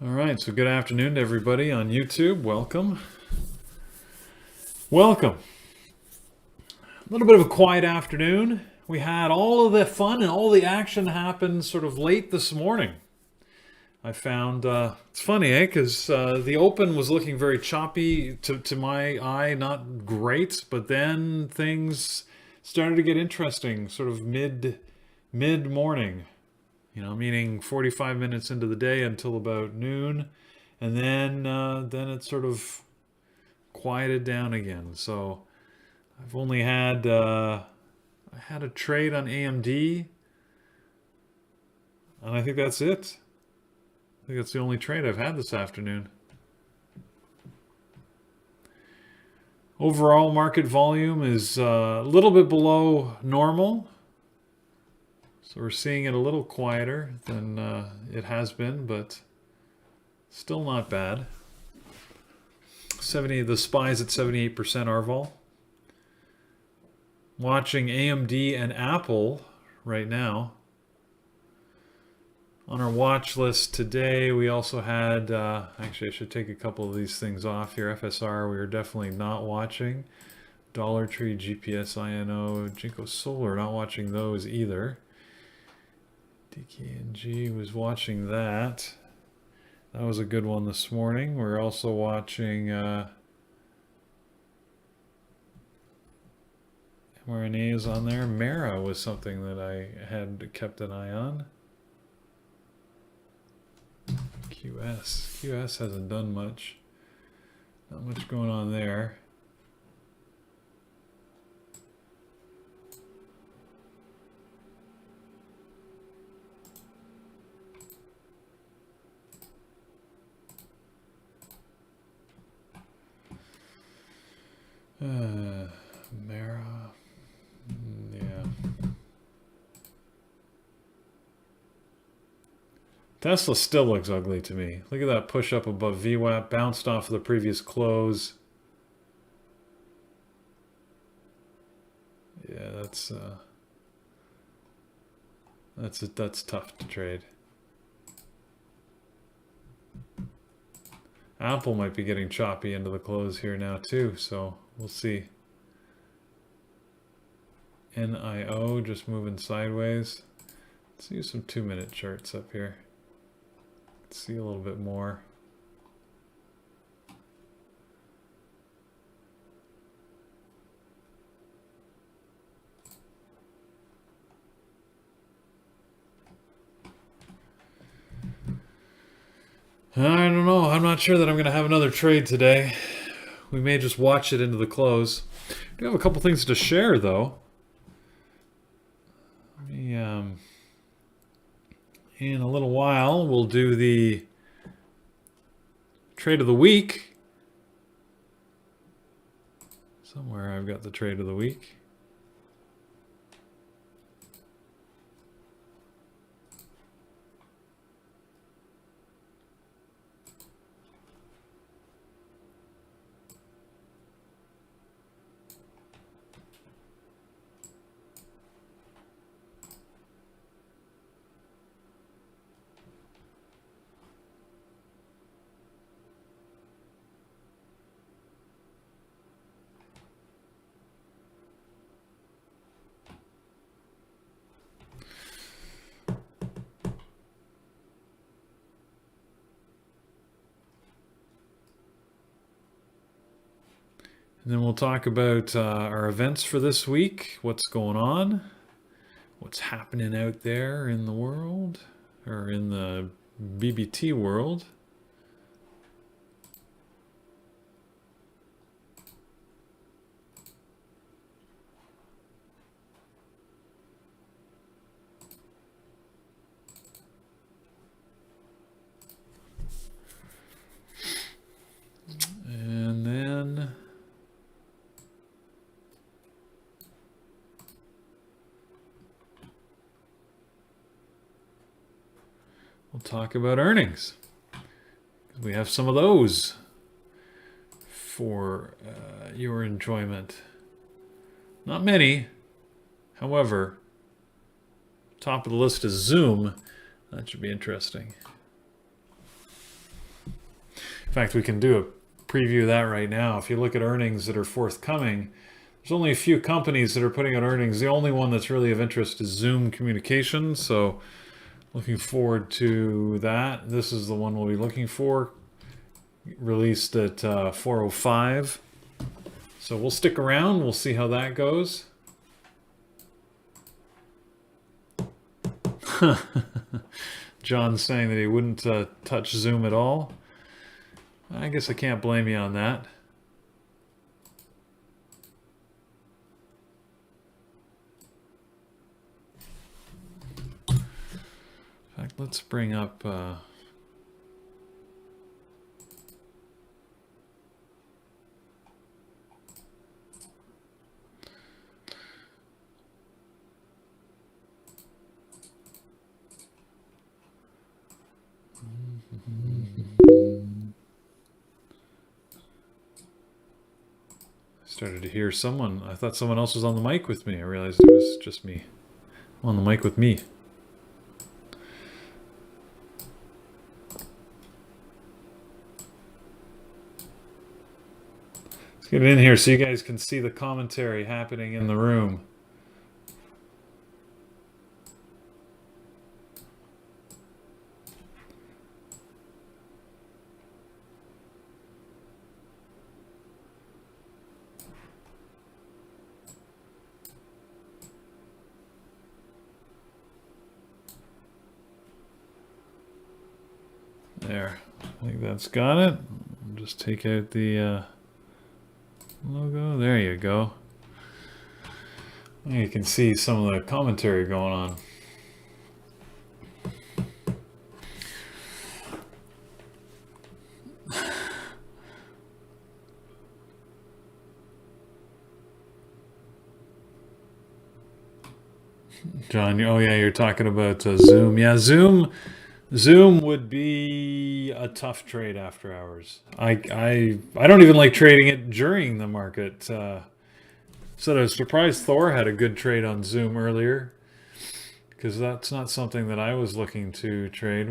All right, so good afternoon to everybody on YouTube. Welcome. Welcome. A little bit of a quiet afternoon. We had all of the fun and all the action happen sort of late this morning. I found, it's funny, because the open was looking very choppy to my eye, not great, but then things started to get interesting sort of mid-morning. Meaning 45 minutes into the day until about noon, and then it sort of quieted down again. So I've only had I had a trade on AMD, and I think that's it. I think that's the only trade I've had this afternoon. Overall market volume is a little bit below normal. So we're seeing it a little quieter than it has been, but still not bad. The SPY's at 78% RVOL. Watching AMD and Apple right now. On our watch list today, we also had, actually I should take a couple of these things off here. FSR, we are definitely not watching. Dollar Tree, GPS, INO, Jinko Solar, not watching those either. DKNG was watching that. That was a good one this morning. We're also watching mRNAs on there. Mara was something that I had kept an eye on. QS hasn't done much. Not much going on there. Mara, yeah. Tesla still looks ugly to me. Look at that push up above VWAP, bounced off of the previous close. Yeah, that's tough to trade. Apple might be getting choppy into the close here now too, so we'll see. NIO just moving sideways. Let's use some 2-minute charts up here. Let's see a little bit more. I don't know. I'm not sure that I'm going to have another trade today. We may just watch it into the close. We have a couple things to share, though. In a little while, we'll do the trade of the week. Somewhere I've got the trade of the week. And then we'll talk about our events for this week, what's going on, what's happening out there in the world, or in the BBT world. And then we'll talk about earnings. We have some of those for your enjoyment. Not many. However, top of the list is Zoom. That should be interesting. In fact, we can do a preview of that right now. If you look at earnings that are forthcoming, there's only a few companies that are putting out earnings. The only one that's really of interest is Zoom Communications. So looking forward to that. This is the one we'll be looking for. Released at 4:05. So we'll stick around. We'll see how that goes. John's saying that he wouldn't touch Zoom at all. I guess I can't blame you on that. In fact, let's bring up... started to hear someone. I thought someone else was on the mic with me. I realized it was just me on the mic with me. Let's get in here so you guys can see the commentary happening in the room. There, I think that's got it. I'll just take out the logo. There you go. You can see some of the commentary going on. John, oh yeah, you're talking about Zoom. Yeah, Zoom would be a tough trade after hours. I don't even like trading it during the market. So I was surprised Thor had a good trade on Zoom earlier, because that's not something that I was looking to trade.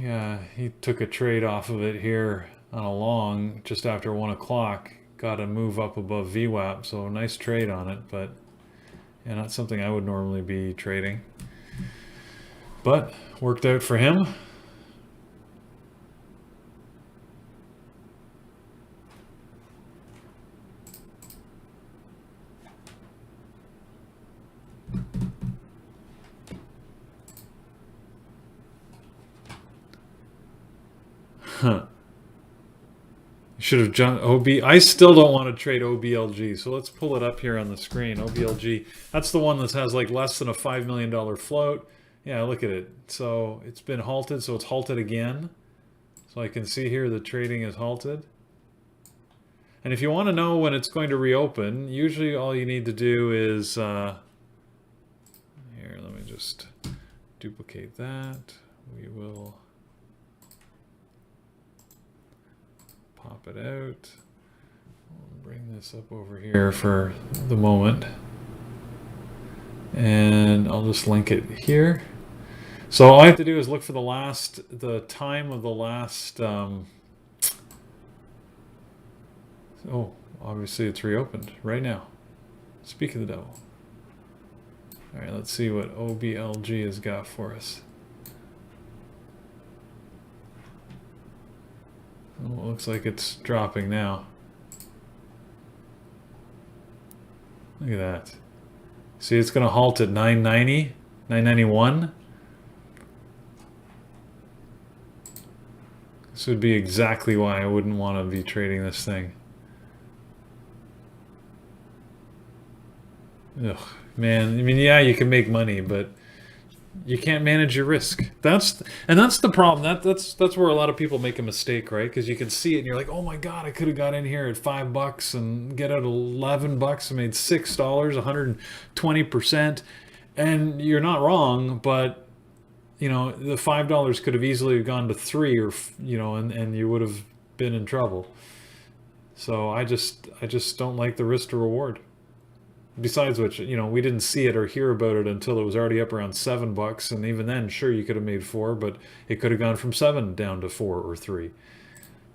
Yeah, he took a trade off of it here on a long just after 1 o'clock. Got a move up above VWAP, so a nice trade on it, but yeah, not something I would normally be trading. But worked out for him. Huh. Should have jumped OB. I still don't want to trade OBLG, so let's pull it up here on the screen. OBLG, that's the one that has like less than a $5 million float. Yeah, look at it. So it's been halted, so it's halted again. So I can see here the trading is halted. And if you want to know when it's going to reopen, usually all you need to do is... here, let me just duplicate that. We will... pop it out. I'll bring this up over here for the moment. And I'll just link it here. So all I have to do is look for the time of the last, oh, obviously it's reopened right now. Speak of the devil. All right, let's see what OBLG has got for us. Well, it looks like it's dropping now. Look at that. See, it's going to halt at 990, 991. This would be exactly why I wouldn't want to be trading this thing. Ugh, man, I mean, yeah, you can make money, but you can't manage your risk. That's the problem. That's where a lot of people make a mistake, right? Because you can see it and you're like, oh my god, I could have got in here at $5 and get out $11 and made $6, 120%. And you're not wrong, but you know, the $5 could have easily gone to $3, or you know, and you would have been in trouble. So I just don't like the risk to reward. besides which, we didn't see it or hear about it until it was already up around $7, and even then, sure, you could have made 4, but it could have gone from 7 down to 4 or 3.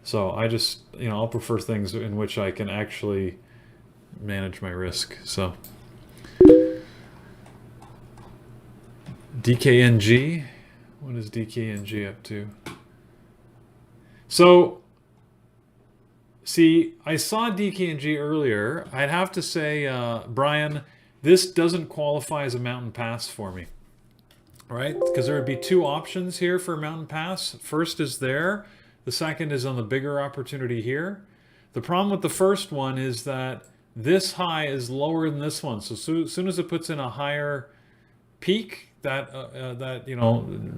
So I just, I'll prefer things in which I can actually manage my risk. So DKNG, what is DKNG up to? So, see, I saw DKNG earlier. I'd have to say, Brian, this doesn't qualify as a mountain pass for me, right? Because there would be 2 options here for a mountain pass. First is there. The second is on the bigger opportunity here. The problem with the first one is that this high is lower than this one. So as soon as it puts in a higher peak, that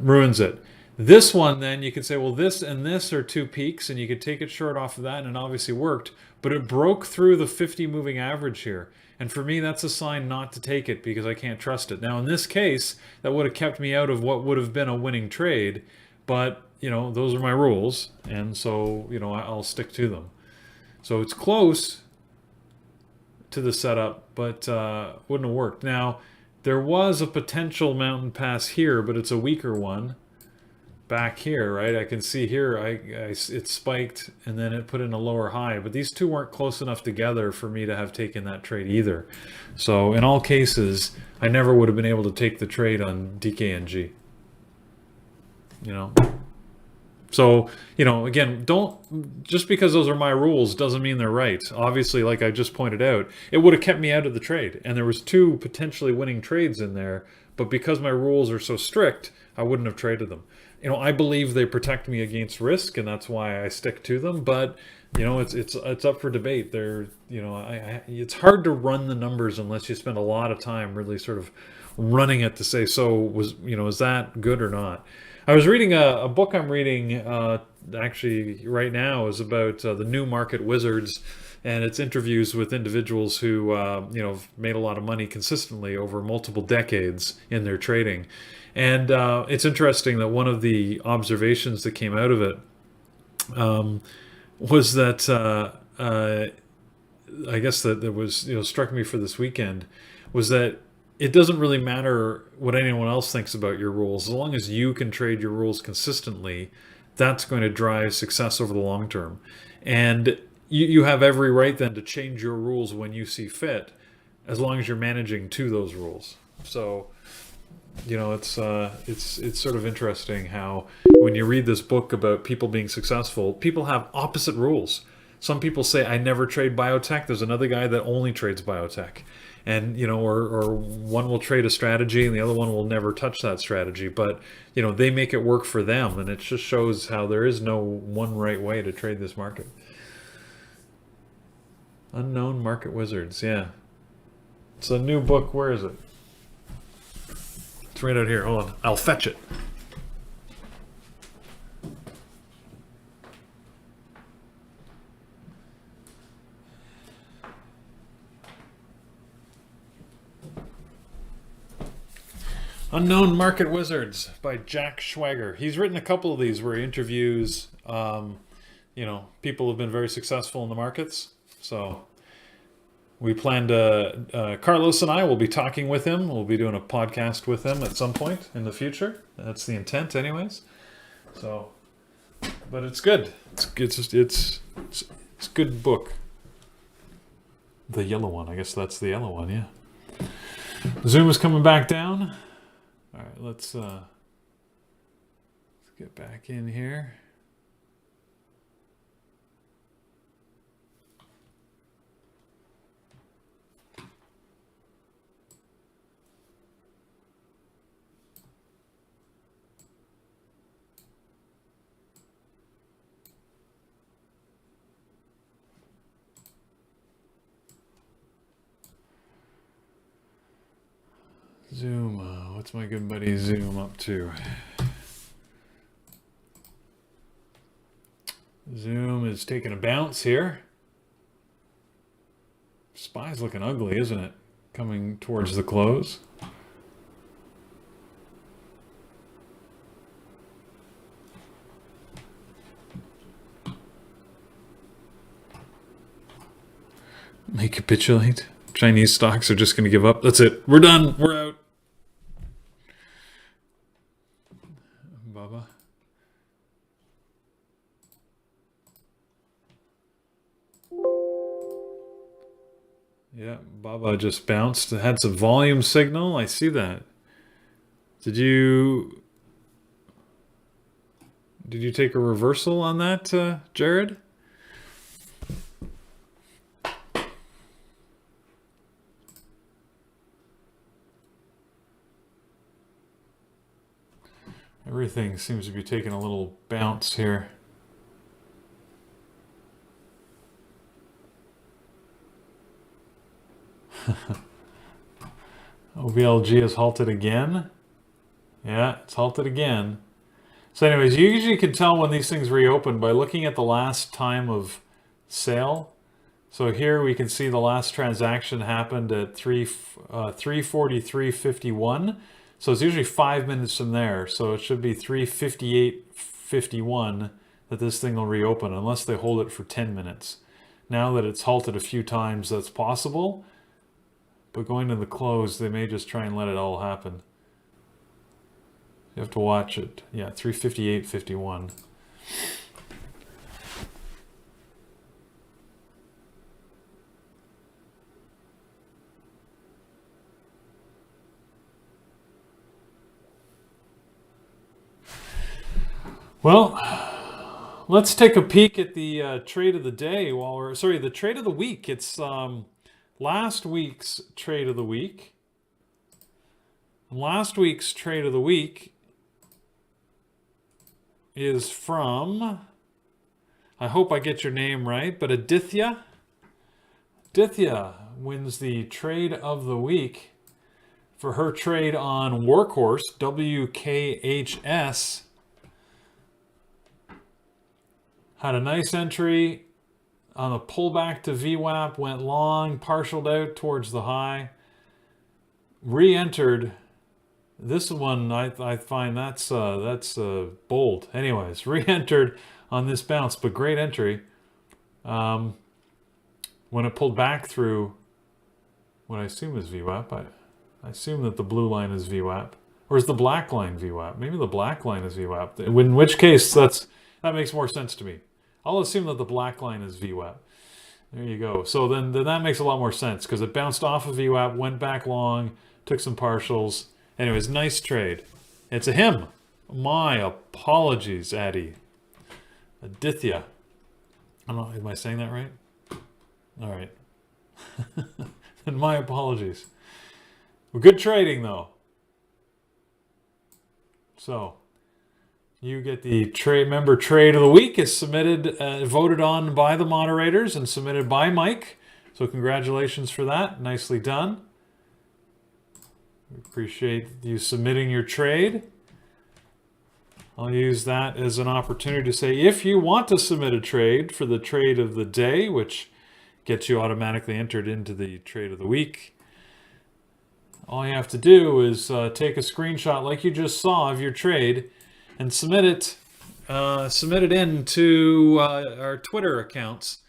ruins it. This one, then you could say, well, this and this are 2 peaks, and you could take it short off of that, and it obviously worked. But it broke through the 50 moving average here. And for me, that's a sign not to take it because I can't trust it. Now, in this case, that would have kept me out of what would have been a winning trade. But, those are my rules. And so, I'll stick to them. So it's close to the setup, but wouldn't have worked. Now, there was a potential mountain pass here, but it's a weaker one. Back here, right? I can see here it spiked and then it put in a lower high, but these 2 weren't close enough together for me to have taken that trade either. So in all cases, I never would have been able to take the trade on DKNG. So, again, just because those are my rules doesn't mean they're right. Obviously, like I just pointed out, it would have kept me out of the trade, and there was 2 potentially winning trades in there, but because my rules are so strict, I wouldn't have traded them. I believe they protect me against risk, and that's why I stick to them. But it's up for debate. It's hard to run the numbers unless you spend a lot of time really sort of running it to say, so is that good or not? I was reading a book I'm reading actually right now is about the new market wizards, and it's interviews with individuals who have made a lot of money consistently over multiple decades in their trading. And it's interesting that one of the observations that came out of it was that I guess that was struck me for this weekend was that it doesn't really matter what anyone else thinks about your rules. As long as you can trade your rules consistently, that's going to drive success over the long term. And you have every right then to change your rules when you see fit, as long as you're managing to those rules. So it's sort of interesting how when you read this book about people being successful, people have opposite rules. Some people say, I never trade biotech. There's another guy that only trades biotech. And, or one will trade a strategy and the other one will never touch that strategy. But, they make it work for them. And it just shows how there is no one right way to trade this market. Unknown Market Wizards, yeah. It's a new book. Where is it? It's right out here. Hold on. I'll fetch it. Unknown Market Wizards by Jack Schwager. He's written a couple of these where he interviews, people who have been very successful in the markets. So we plan to, Carlos and I will be talking with him. We'll be doing a podcast with him at some point in the future. That's the intent anyways. So, but it's good. It's a good book. The yellow one. I guess that's the yellow one, yeah. Zoom is coming back down. All right, let's get back in here. Zoom, what's my good buddy Zoom up to? Zoom is taking a bounce here. SPY's looking ugly, isn't it? Coming towards the close. May capitulate. Chinese stocks are just going to give up. That's it. We're done. We're out. Baba. Yeah, Baba just bounced. It had some volume signal. I see that. Did you take a reversal on that, Jared? Everything seems to be taking a little bounce here. OBLG has halted again. Yeah, it's halted again. So anyways, you usually can tell when these things reopen by looking at the last time of sale. So here we can see the last transaction happened at 3:43:51. So it's usually 5 minutes from there. So it should be 3:58:51 that this thing will reopen, unless they hold it for 10 minutes. Now that it's halted a few times, that's possible. But going to the close, they may just try and let it all happen. You have to watch it. Yeah, 3:58:51. Well, let's take a peek at the trade of the day the trade of the week. It's last week's trade of the week. Last week's trade of the week is from, I hope I get your name right, but Aditya. Aditya wins the trade of the week for her trade on Workhorse, WKHS. Had a nice entry on the pullback to VWAP, went long, partialed out towards the high, re-entered. This one, I find that's bold. Anyways, re-entered on this bounce, but great entry. When it pulled back through what I assume is VWAP, I assume that the blue line is VWAP. Or is the black line VWAP? Maybe the black line is VWAP. In which case, that makes more sense to me. I'll assume that the black line is VWAP. There you go. So then that makes a lot more sense, because it bounced off of VWAP, went back long, took some partials. Anyways, nice trade. It's a him. My apologies, Addy. Aditya. I don't know, am I saying that right? All right. And my apologies. Well, good trading, though. So, you get the member trade of the week. Is submitted, voted on by the moderators and submitted by Mike. So congratulations for that. Nicely done. We appreciate you submitting your trade. I'll use that as an opportunity to say, if you want to submit a trade for the trade of the day, which gets you automatically entered into the trade of the week, all you have to do is take a screenshot like you just saw of your trade and submit it into our Twitter accounts.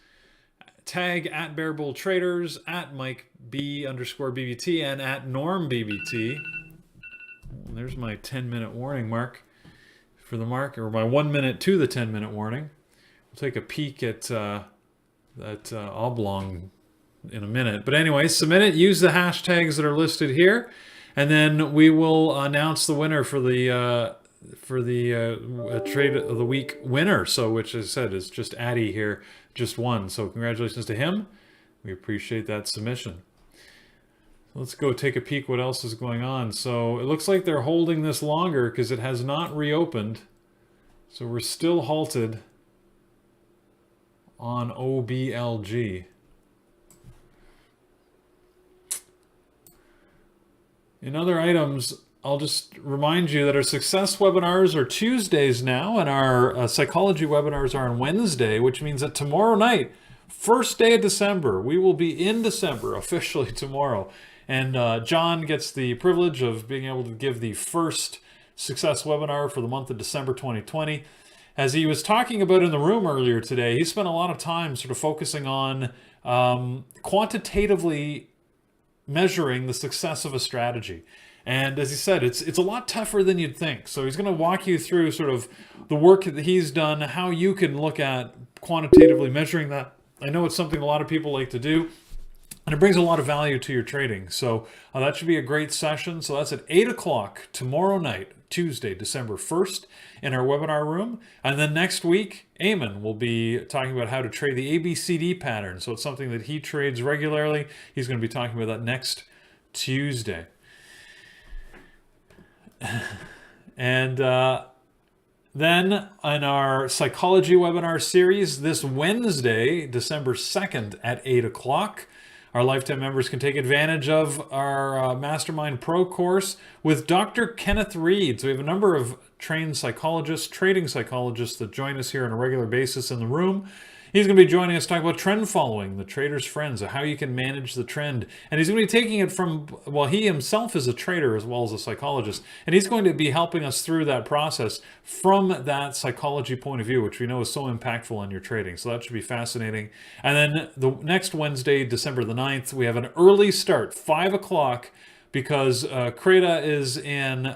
Tag at BearBullTraders, at MikeB_BBT, and at NormBBT. There's my 10-minute warning mark for the market, or my 1 minute to the 10-minute warning. We'll take a peek at that oblong in a minute. But anyway, submit it. Use the hashtags that are listed here, and then we will announce the winner for the trade of the week winner. So, which as I said is just Addy here, just won. So congratulations to him. We appreciate that submission. Let's go take a peek what else is going on. So it looks like they're holding this longer because it has not reopened. So we're still halted on OBLG. In other items, I'll just remind you that our success webinars are Tuesdays now, and our psychology webinars are on Wednesday, which means that tomorrow night, first day of December, we will be in December officially tomorrow. And John gets the privilege of being able to give the first success webinar for the month of December 2020. As he was talking about in the room earlier today, he spent a lot of time sort of focusing on quantitatively measuring the success of a strategy. And as he said, it's a lot tougher than you'd think. So he's going to walk you through sort of the work that he's done, how you can look at quantitatively measuring that. I know it's something a lot of people like to do, and it brings a lot of value to your trading. So that should be a great session. So that's at 8 o'clock tomorrow night, Tuesday, December 1st, in our webinar room. And then next week, Eamon will be talking about how to trade the ABCD pattern. So it's something that he trades regularly. He's going to be talking about that next Tuesday. And then in our psychology webinar series this Wednesday, December 2nd at 8 o'clock, our lifetime members can take advantage of our Mastermind Pro course with Dr. Kenneth Reed. So we have a number of trained psychologists, trading psychologists that join us here on a regular basis in the room. He's going to be joining us talking about trend following, the trader's friends, how you can manage the trend. And he's going to be taking it from, well, he himself is a trader as well as a psychologist. And he's going to be helping us through that process from that psychology point of view, which we know is so impactful on your trading. So that should be fascinating. And then the next Wednesday, December the 9th, we have an early start, 5 o'clock, because Creta is in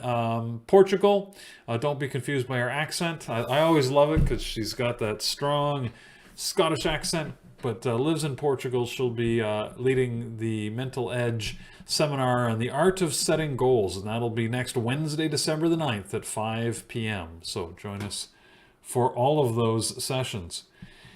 Portugal. Don't be confused by her accent. I always love it because she's got that strong Scottish accent, but lives in Portugal. She'll be leading the Mental Edge seminar on the art of setting goals, and that'll be next Wednesday, December the 9th at 5 p.m. So join us for all of those sessions.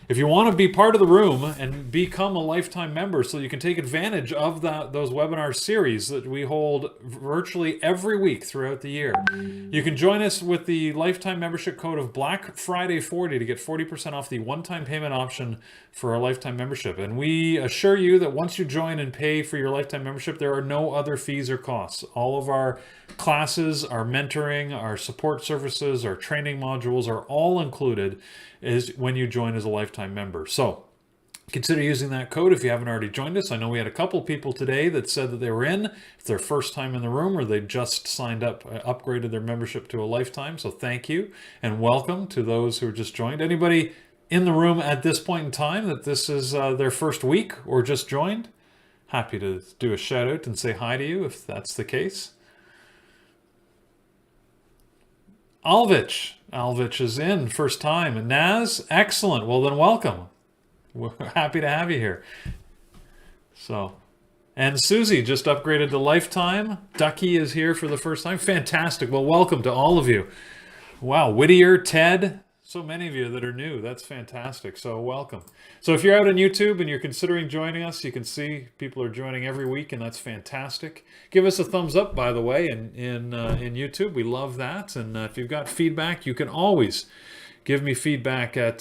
If you want to be part of the room and become a lifetime member so you can take advantage of those webinar series that we hold virtually every week throughout the year, you can join us with the lifetime membership code of Black Friday 40 to get 40% off the one-time payment option for our lifetime membership. And we assure you that once you join and pay for your lifetime membership, there are no other fees or costs. All of our classes, our mentoring, our support services, our training modules are all included is when you join as a lifetime member. So consider using that code if you haven't already joined us. I know we had a couple people today that said that they were in. It's their first time in the room or they just signed up, upgraded their membership to a lifetime. So thank you and welcome to those who are just joined. Anybody in the room at this point in time that this is their first week or just joined? Happy to do a shout out and say hi to you if that's the case. Alvich is in first time. And Naz, excellent. Well, then welcome. We're happy to have you here. So, and Susie just upgraded to lifetime. Ducky is here for the first time. Fantastic. Well, welcome to all of you. Wow, Whittier, Ted, so many of you that are new. That's fantastic. So welcome. So if you're out on YouTube and you're considering joining us, you can see people are joining every week, and that's fantastic. Give us a thumbs up, by the way, in YouTube. We love that. And if you've got feedback, you can always give me feedback at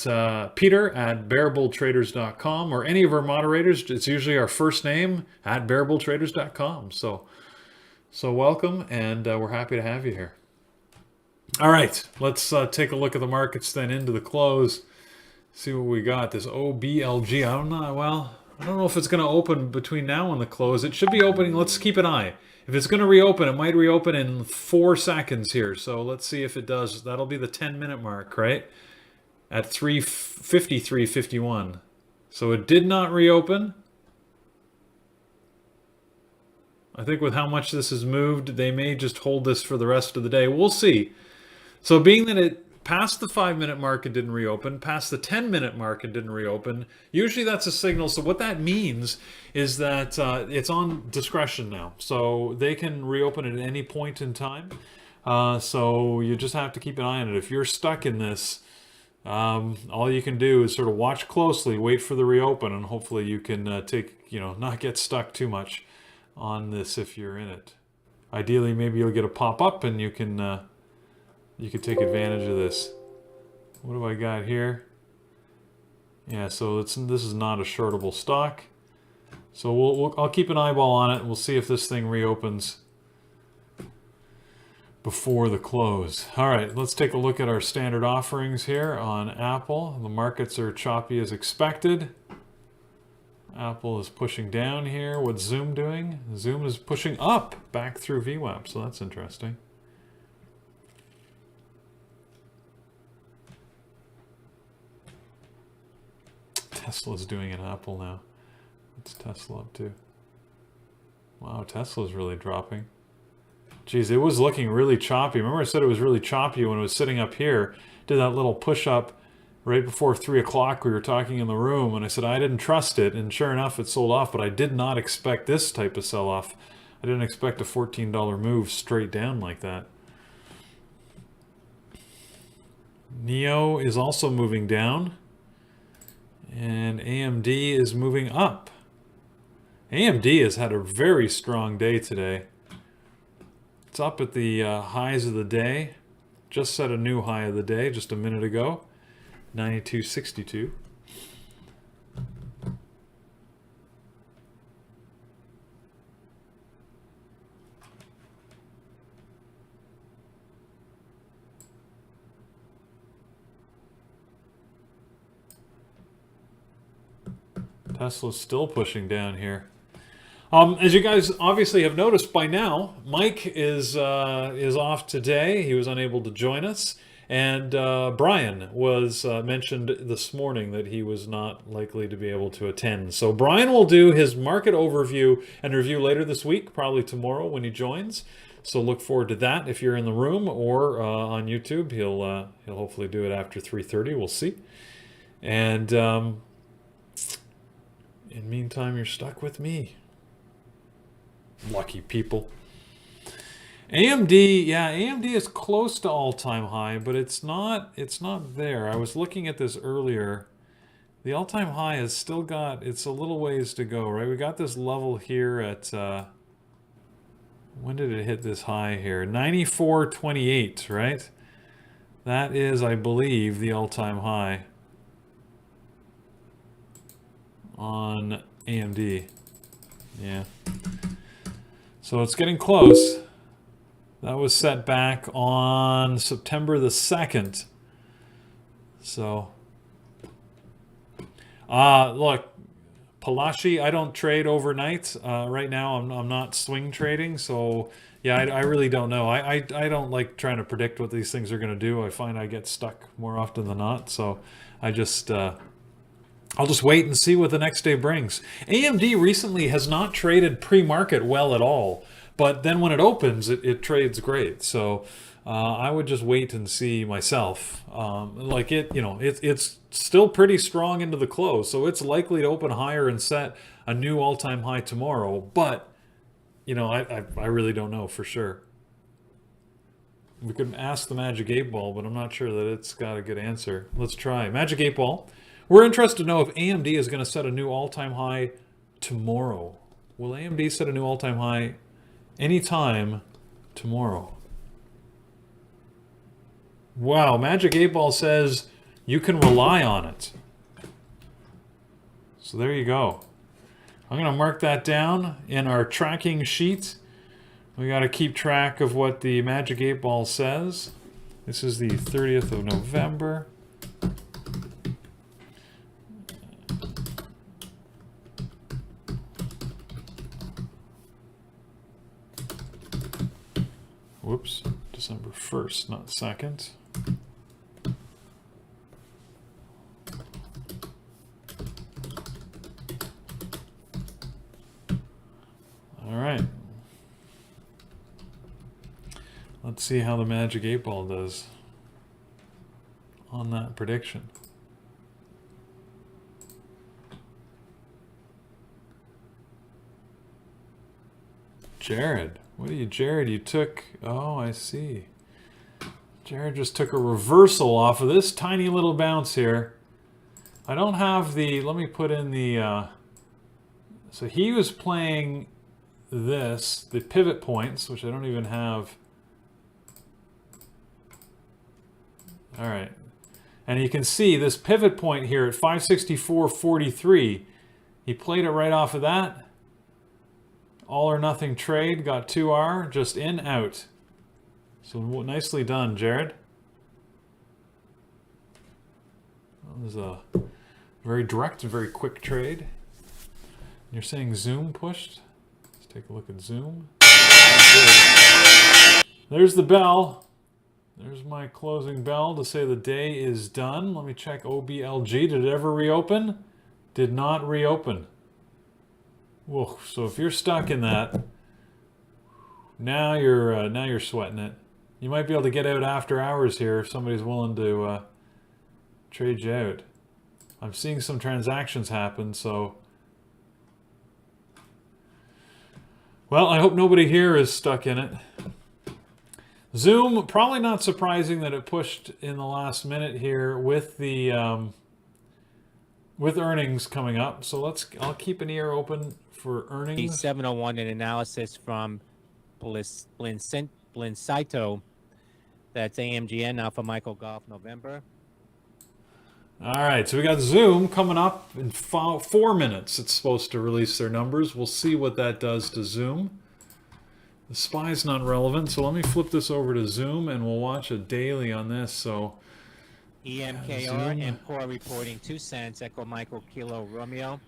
peter@bearbulltraders.com or any of our moderators. It's usually our first name at bearbulltraders.com. So welcome, and we're happy to have you here. All right, let's take a look at the markets then into the close. See what we got. This OBLG. I don't know if it's going to open between now and the close. It should be opening. Let's keep an eye. If it's going to reopen, it might reopen in 4 seconds here. So let's see if it does. That'll be the 10-minute mark, right? At 3:53:51. So it did not reopen. I think with how much this has moved, they may just hold this for the rest of the day. We'll see. So being that it passed the 5-minute mark and didn't reopen, past the 10-minute mark and didn't reopen, usually that's a signal. So what that means is that it's on discretion now. So they can reopen at any point in time. So you just have to keep an eye on it. If you're stuck in this, all you can do is sort of watch closely, wait for the reopen, and hopefully you can not get stuck too much on this if you're in it. Ideally, maybe you'll get a pop-up and you can take advantage of this. What do I got here? Yeah, so this is not a shortable stock. So I'll keep an eyeball on it and we'll see if this thing reopens before the close. All right, let's take a look at our standard offerings here on Apple. The markets are choppy as expected. Apple is pushing down here. What's Zoom doing? Zoom is pushing up back through VWAP, so that's interesting. Tesla's doing an Apple now. What's Tesla up to? Wow, Tesla's really dropping. Geez, it was looking really choppy. Remember I said it was really choppy when it was sitting up here? Did that little push-up right before 3 o'clock. We were talking in the room, and I said I didn't trust it, and sure enough, it sold off, but I did not expect this type of sell-off. I didn't expect a $14 move straight down like that. NEO is also moving down, and AMD is moving up. AMD has had a very strong day today. It's up at the highs of the day. Just set a new high of the day just a minute ago, 92.62. Tesla's still pushing down here. As you guys obviously have noticed by now, Mike is off today. He was unable to join us. And Brian was mentioned this morning that he was not likely to be able to attend. So Brian will do his market overview and review later this week, probably tomorrow when he joins. So look forward to that if you're in the room or on YouTube. He'll hopefully do it after 3:30. We'll see. And in the meantime, you're stuck with me. Lucky people. AMD, yeah, AMD is close to all-time high, but it's not there. I was looking at this earlier. The all-time high has still got, it's a little ways to go, right? We got this level here at when did it hit this high here? 94.28, right? That is, I believe, the all-time high on AMD. Yeah. So it's getting close. That was set back on September the 2nd. So, look, Palashi, I don't trade overnight. Right now, I'm not swing trading. So, yeah, I really don't know. I don't like trying to predict what these things are going to do. I find I get stuck more often than not. So, I just... I'll just wait and see what the next day brings. AMD recently has not traded pre-market well at all, but then when it opens, it trades great. So I would just wait and see myself. Like it's still pretty strong into the close, so it's likely to open higher and set a new all-time high tomorrow. But I really don't know for sure. We could ask the Magic 8 Ball, but I'm not sure that it's got a good answer. Let's try Magic 8 Ball. We're interested to know if AMD is going to set a new all-time high tomorrow. Will AMD set a new all-time high anytime tomorrow? Wow, Magic 8 Ball says you can rely on it. So there you go. I'm going to mark that down in our tracking sheet. We got to keep track of what the Magic 8 Ball says. This is the 30th of November. Whoops, December 1st, not 2nd. All right. Let's see how the Magic 8 Ball does on that prediction. Jared. What are you, Jared? You took... Oh, I see. Jared just took a reversal off of this tiny little bounce here. I don't have the... Let me put in the... So he was playing this, the pivot points, which I don't even have. All right. And you can see this pivot point here at 564.43. He played it right off of that. All or nothing trade, got 2R, just in, out. So nicely done, Jared. That was a very direct and very quick trade. You're saying Zoom pushed? Let's take a look at Zoom. There's the bell. There's my closing bell to say the day is done. Let me check OBLG. Did it ever reopen? Did not reopen. Whoa, so if you're stuck in that, Now you're sweating it. You might be able to get out after hours here if somebody's willing to trade you out. I'm seeing some transactions happen, so... Well, I hope nobody here is stuck in it. Zoom, probably not surprising that it pushed in the last minute here with the with earnings coming up. So I'll keep an ear open for earnings. 701, an analysis from Blinsaito. That's AMGN, Alpha Michael Golf, November. All right, so we got Zoom coming up in 4 minutes. It's supposed to release their numbers. We'll see what that does to Zoom. The SPY's not relevant, so let me flip this over to Zoom and we'll watch a daily on this. So EMKR, MCOR reporting 2 cents, Echo Michael Kilo Romeo.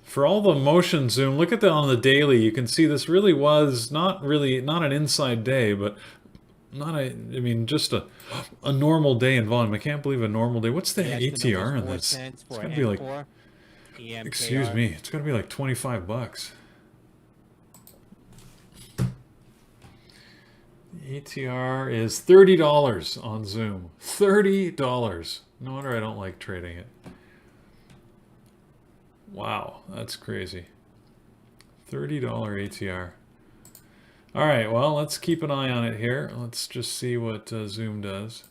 For all the motion, Zoom, look at that on the daily. You can see this really was not an inside day, but just a normal day in volume. I can't believe a normal day. What's the ATR on this? It's got to be like, excuse me, it's got to be like 25 bucks. ATR is $30 on Zoom. $30. No wonder I don't like trading it. Wow, that's crazy. $30 ATR. All right, well, let's keep an eye on it here. Let's just see what Zoom does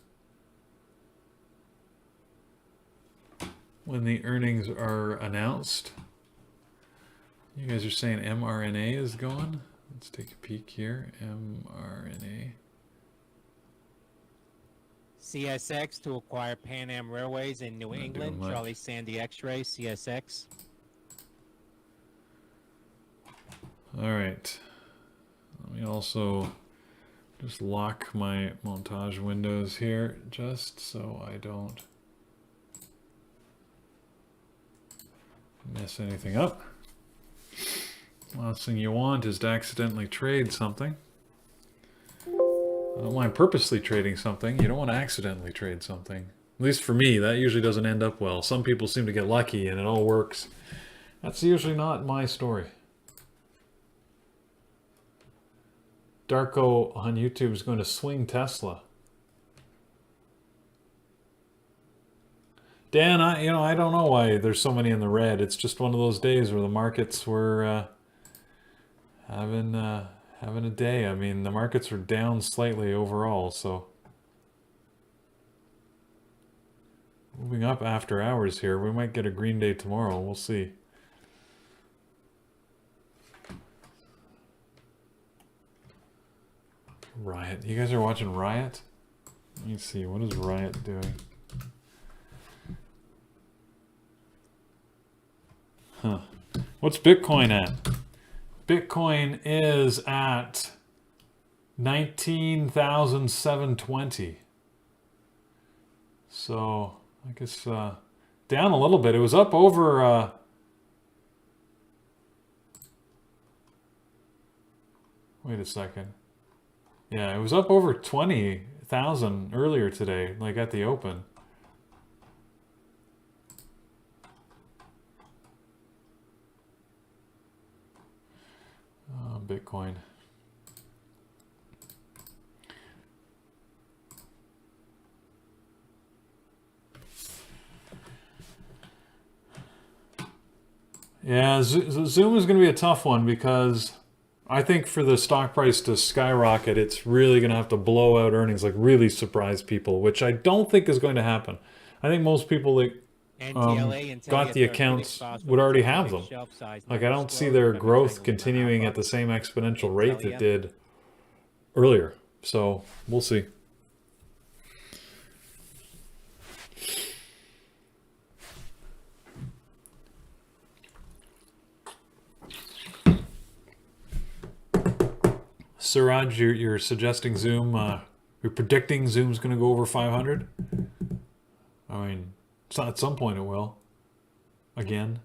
when the earnings are announced. You guys are saying mRNA is going. Let's take a peek here. mRNA. CSX to acquire Pan Am Railways in New England. Charlie Sandy X-Ray, CSX. All right. Let me also just lock my montage windows here just so I don't mess anything up. Last thing you want is to accidentally trade something. I don't mind purposely trading something. You don't want to accidentally trade something. At least for me, that usually doesn't end up well. Some people seem to get lucky and it all works. That's usually not my story. Darko on YouTube is going to swing Tesla. Dan, I don't know why there's so many in the red. It's just one of those days where the markets were having a day. I mean, the markets are down slightly overall, so moving up after hours here. We might get a green day tomorrow. We'll see. Riot. You guys are watching Riot? Let me see. What is Riot doing? Huh. What's Bitcoin at? Bitcoin is at 19,720. So I guess down a little bit. It was up over wait a second. Yeah, it was up over 20,000 earlier today, like at the open. Bitcoin. Yeah, Zoom is going to be a tough one because I think for the stock price to skyrocket, it's really going to have to blow out earnings, like really surprise people, which I don't think is going to happen. I think most people that got the accounts would already have them. Like, I don't see their growth continuing at the same exponential rate that did earlier. So we'll see. Siraj, you're suggesting Zoom, you're predicting Zoom's going to go over 500? I mean, at some point it will. Again.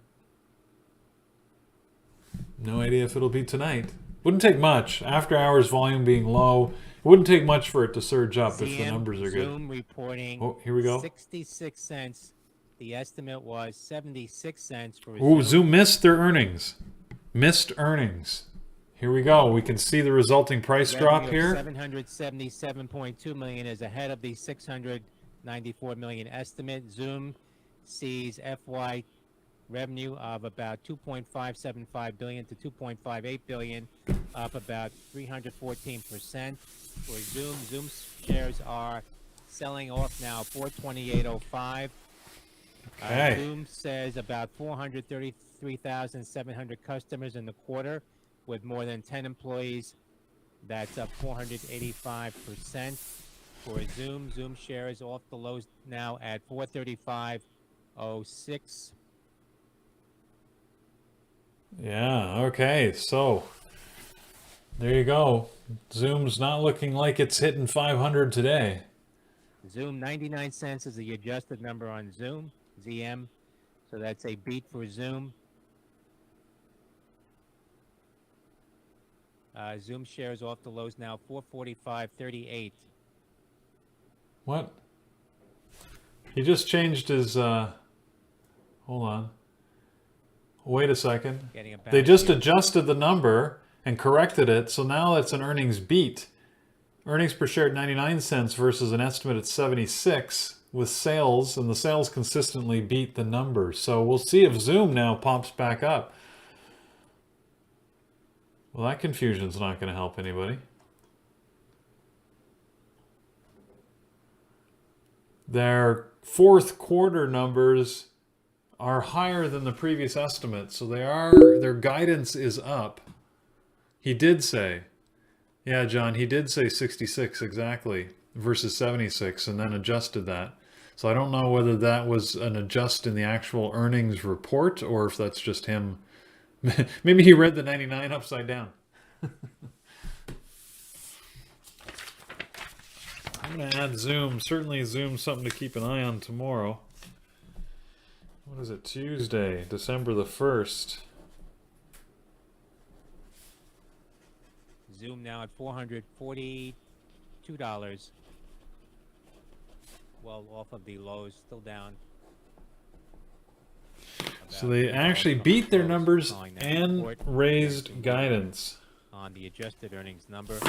No idea if it'll be tonight. Wouldn't take much. After hours volume being low, it wouldn't take much for it to surge up if the numbers are good. Zoom reporting. Oh, here we go. 66 cents. The estimate was 76 cents for Ooh, Zoom missed their earnings. Missed earnings. Here we go. We can see the resulting price drop here. 777.2 million is ahead of the 694 million estimate. Zoom sees FY revenue of about 2.575 billion to 2.58 billion, up about 314%. For Zoom, Zoom shares are selling off now 428.05. Okay. Zoom says about 433,700 customers in the quarter with more than 10 employees. That's up 485%. For Zoom, Zoom shares off the lows now at 435.06. Yeah, okay. So there you go. Zoom's not looking like it's hitting 500 today. Zoom 99 cents is the adjusted number on Zoom, ZM. So that's a beat for Zoom. Zoom shares off the lows now 445.38. What? He just changed his hold on. Wait a second. They just adjusted the number and corrected it, so now it's an earnings beat. Earnings per share at 99 cents versus an estimate at 76 with sales, and the sales consistently beat the number. So we'll see if Zoom now pops back up. Well, that confusion's not going to help anybody. Their fourth quarter numbers are higher than the previous estimate, so their guidance is up. He did say, yeah, John, he did say 66 exactly versus 76 and then adjusted that. So I don't know whether that was an adjust in the actual earnings report or if that's just him. Maybe he read the 99 upside down. I'm going to add Zoom. Certainly Zoom something to keep an eye on tomorrow. What is it? Tuesday, December the 1st. Zoom now at $442. Well, off of the lows, still down. So they actually beat their numbers and raised guidance. On the adjusted earnings number.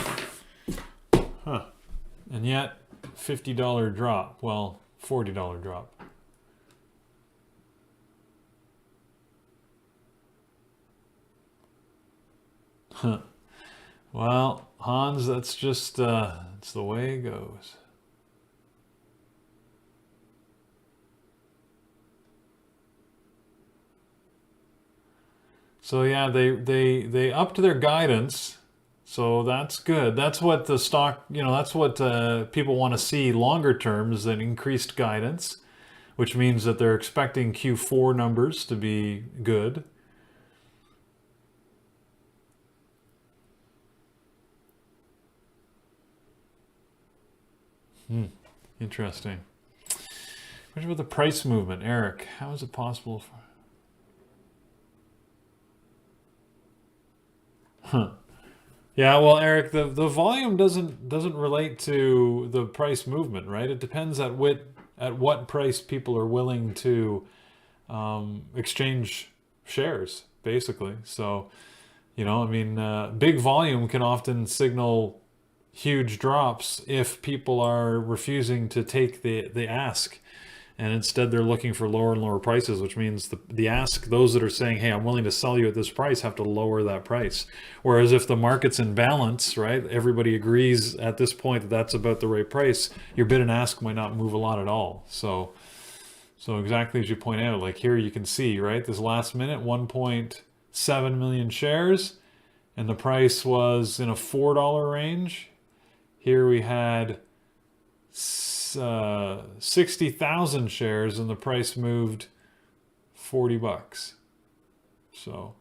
Huh. And yet, $50 drop. Well, $40 drop. Huh. Well, Hans, that's just, it's the way it goes. So yeah, they upped their guidance, so that's good. That's what the stock, that's what people want to see longer term, is an increased guidance, which means that they're expecting Q4 numbers to be good. Interesting. What about the price movement, Eric? How is it possible for... Yeah, well, Eric, the volume doesn't relate to the price movement, right? It depends at what price people are willing to exchange shares, basically. So, big volume can often signal huge drops if people are refusing to take the ask. And instead they're looking for lower and lower prices, which means the ask, those that are saying, hey, I'm willing to sell you at this price, have to lower that price. Whereas if the market's in balance, right, everybody agrees at this point that that's about the right price, your bid and ask might not move a lot at all. So exactly as you point out, like here you can see, right, this last minute, 1.7 million shares, and the price was in a $4 range. Here we had 60,000 shares and the price moved $40. So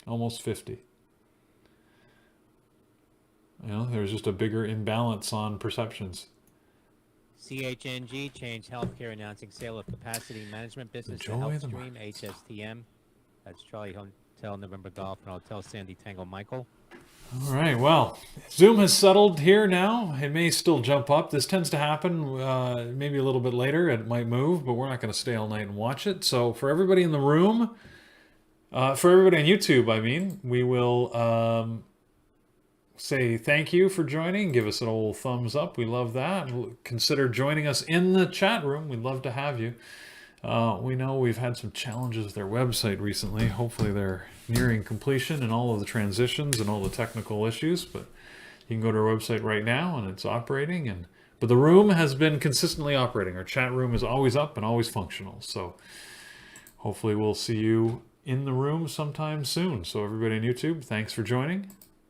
almost 50. There's just a bigger imbalance on perceptions. CHNG, Change Healthcare, announcing sale of capacity management business to HealthStream, HSTM. That's Charlie Hotel November Golf and Hotel Sandy Tango Michael. All right, well, Zoom has settled here now. It may still jump up. This tends to happen maybe a little bit later. It might move, but we're not going to stay all night and watch it. So for everybody in the room, For everybody on YouTube, I mean, we will say thank you for joining. Give us an old thumbs up. We love that. Consider joining us in the chat room. We'd love to have you. We know we've had some challenges with their website recently. Hopefully they're nearing completion and all of the transitions and all the technical issues, but you can go to our website right now and it's operating. But the room has been consistently operating. Our chat room is always up and always functional. So hopefully we'll see you in the room sometime soon. So everybody on YouTube, thanks for joining.